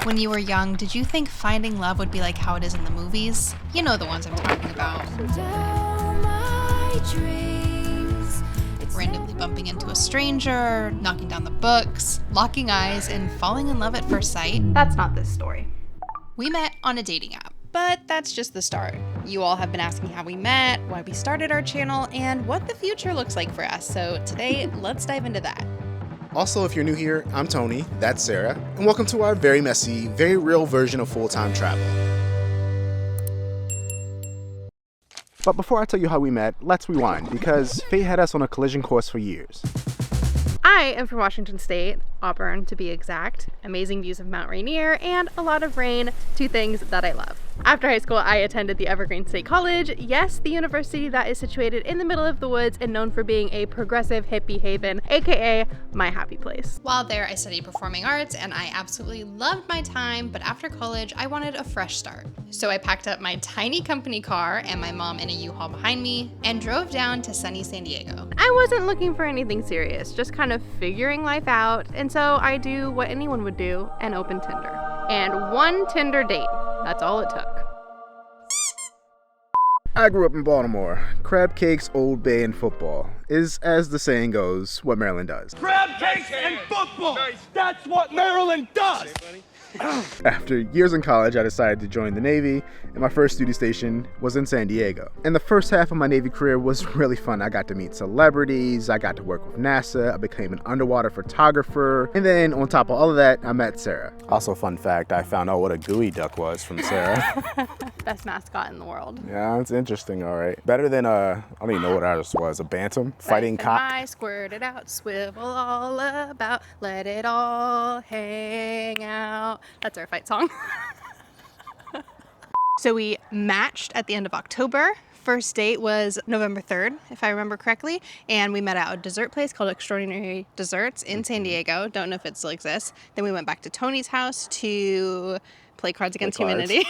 When you were young, did you think finding love would be like how it is in the movies? You know the ones I'm talking about. Randomly bumping into a stranger, knocking down the books, locking eyes, and falling in love at first sight. That's not this story. We met on a dating app, but that's just the start. You all have been asking how we met, why we started our channel, and what the future looks like for us. So today, let's dive into that. Also, if you're new here, I'm Tony, that's Sarah, and welcome to our very messy, very real version of full-time travel. But before I tell you how we met, let's rewind, because fate had us on a collision course for years. I am from Washington State, Auburn to be exact. Amazing views of Mount Rainier and a lot of rain, two things that I love. After high school, I attended the Evergreen State College. Yes, the university that is situated in the middle of the woods and known for being a progressive hippie haven, aka my happy place. While there, I studied performing arts and I absolutely loved my time, but after college, I wanted a fresh start. So I packed up my tiny company car and my mom in a U-Haul behind me and drove down to sunny San Diego. I wasn't looking for anything serious, just kind of figuring life out, and so I do what anyone would do and open Tinder. And one Tinder date, that's all it took. I grew up in Baltimore. Crab cakes, Old Bay, and football is, as the saying goes, what Maryland does. Crab cakes and football! That's what Maryland does! After years in college, I decided to join the Navy, and my first duty station was in San Diego. And the first half of my Navy career was really fun. I got to meet celebrities, I got to work with NASA, I became an underwater photographer, and then on top of all of that, I met Sarah. Also, fun fact, I found out what a gooey duck was from Sarah. Best mascot in the world. Yeah, it's interesting, all right. Better than I don't even know what ours was, a bantam, fighting cock. I squirt it out, swivel all about, let it all hang out. That's our fight song. So we matched at the end of October. First date was November 3rd, if I remember correctly, and we met at a dessert place called Extraordinary Desserts in San Diego. Don't know if it still exists. Then we went back to Tony's house to play Cards Against Humanity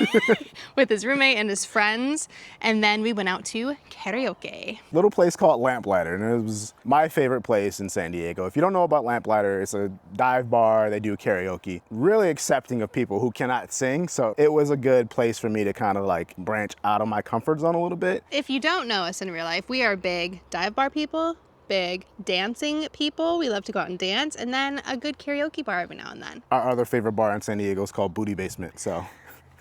with his roommate and his friends, and then we went out to karaoke. Little place called Lamplighter, and it was my favorite place in San Diego. If you don't know about Lamplighter, it's a dive bar, they do karaoke. Really accepting of people who cannot sing, so it was a good place for me to kind of like branch out of my comfort zone a little bit. If you don't know us in real life, we are big dive bar people, big dancing people. We love to go out and dance, and then a good karaoke bar every now and then. Our other favorite bar in San Diego is called Booty Basement, so.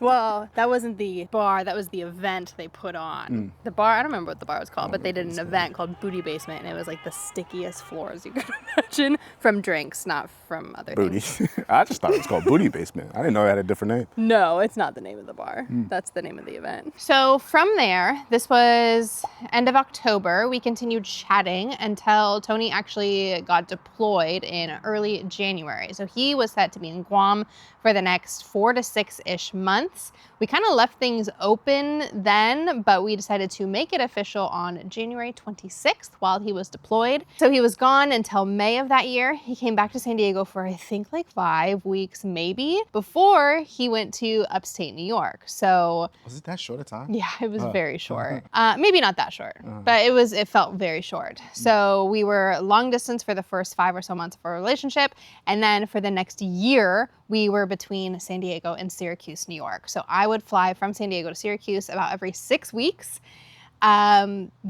Well, that wasn't the bar, that was the event they put on. The bar, I don't remember what the bar was called, but they did an event called Booty Basement, and it was like the stickiest floors you could imagine from drinks, not from other things. I just thought it was called Booty Basement. I didn't know it had a different name. No, it's not the name of the bar. That's the name of the event. So from there, this was end of October, we continued chatting until Tony actually got deployed in early January. So he was set to be in Guam for the next 4 to 6-ish months. We kind of left things open then, but we decided to make it official on January 26th while he was deployed. So he was gone until May of that year. He came back to San Diego for I think like 5 weeks maybe, before he went to upstate New York. So was it that short a time? yeah, it was very short. Maybe not that short, but it felt very short. So we were long distance for the first 5 or so months of our relationship, and then for the next year, we were between San Diego and Syracuse, New York. So I would fly from San Diego to Syracuse about every 6 weeks,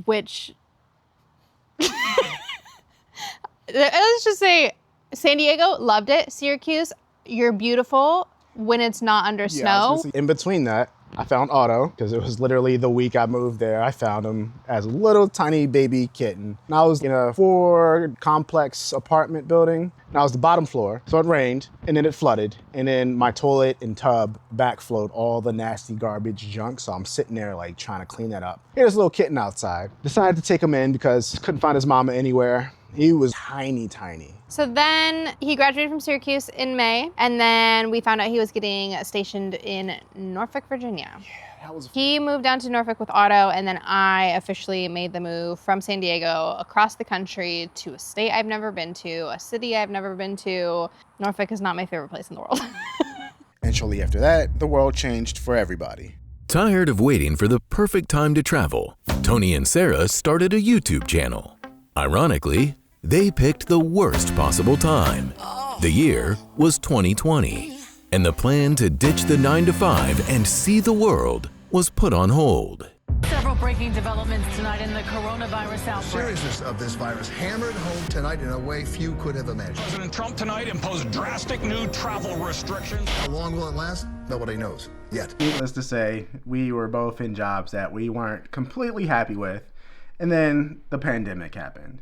which, let's just say, San Diego, loved it. Syracuse, you're beautiful when it's not under snow. In between that, I found Otto, because it was literally the week I moved there. I found him as a little tiny baby kitten. And I was in a 4-complex apartment building, and I was the bottom floor. So it rained, and then it flooded, and then my toilet and tub backflowed all the nasty garbage junk. So I'm sitting there like trying to clean that up. Here's a little kitten outside. Decided to take him in because couldn't find his mama anywhere. He was tiny, tiny. So then he graduated from Syracuse in May, and then we found out he was getting stationed in Norfolk, Virginia. Yeah, that was... He moved down to Norfolk with Otto, and then I officially made the move from San Diego across the country to a state I've never been to, a city I've never been to. Norfolk is not my favorite place in the world. And shortly after that, the world changed for everybody. Tired of waiting for the perfect time to travel, Tony and Sarah started a YouTube channel. Ironically, they picked the worst possible time. The year was 2020. and the plan to ditch the 9-to-5 and see the world was put on hold. Several breaking developments tonight in the coronavirus outbreak. The seriousness of this virus hammered home tonight in a way few could have imagined. President Trump tonight imposed drastic new travel restrictions. How long will it last? Nobody knows yet. Needless to say, we were both in jobs that we weren't completely happy with, and then the pandemic happened.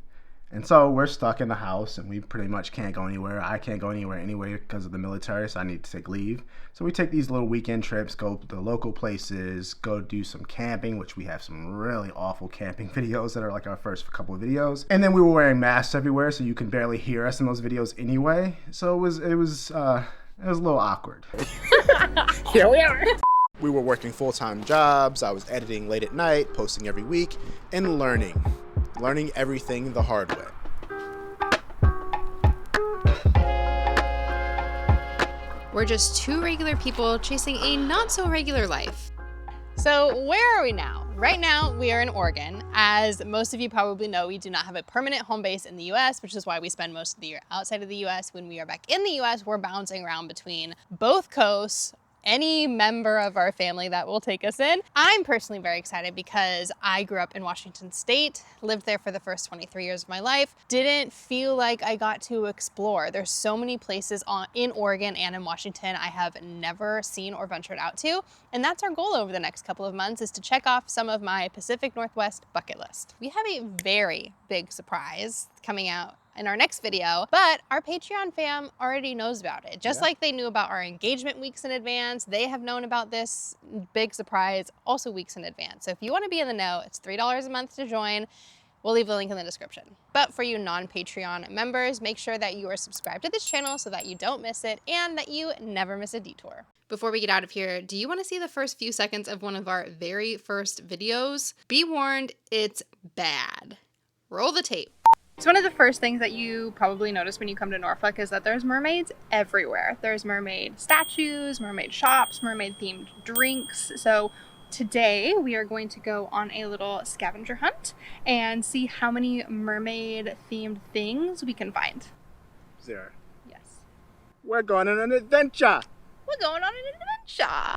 And so we're stuck in the house, and we pretty much can't go anywhere. I can't go anywhere anyway because of the military, so I need to take leave. So we take these little weekend trips, go to local places, go do some camping, which we have some really awful camping videos that are like our first couple of videos. And then we were wearing masks everywhere, so you can barely hear us in those videos anyway. So it was a little awkward. Here we are. We were working full-time jobs. I was editing late at night, posting every week, and learning everything the hard way. We're just two regular people chasing a not so regular life. So where are we now? Right now, we are in Oregon. As most of you probably know, we do not have a permanent home base in the US, which is why we spend most of the year outside of the US. When we are back in the US, we're bouncing around between both coasts, any member of our family that will take us in. I'm personally very excited because I grew up in Washington State, lived there for the first 23 years of my life, didn't feel like I got to explore. There's so many places in Oregon and in Washington I have never seen or ventured out to, and that's our goal over the next couple of months, is to check off some of my Pacific Northwest bucket list. We have a very big surprise coming out in our next video, but our Patreon fam already knows about it. Just like they knew about our engagement weeks in advance, they have known about this big surprise also weeks in advance. So if you want to be in the know, it's $3 a month to join. We'll leave the link in the description. But for you non-Patreon members, make sure that you are subscribed to this channel so that you don't miss it and that you never miss a detour. Before we get out of here, do you want to see the first few seconds of one of our very first videos? Be warned, it's bad. Roll the tape. So one of the first things that you probably notice when you come to Norfolk is that there's mermaids everywhere. There's mermaid statues, mermaid shops, mermaid themed drinks. So today we are going to go on a little scavenger hunt and see how many mermaid themed things we can find. Zara. Yes. We're going on an adventure. We're going on an adventure.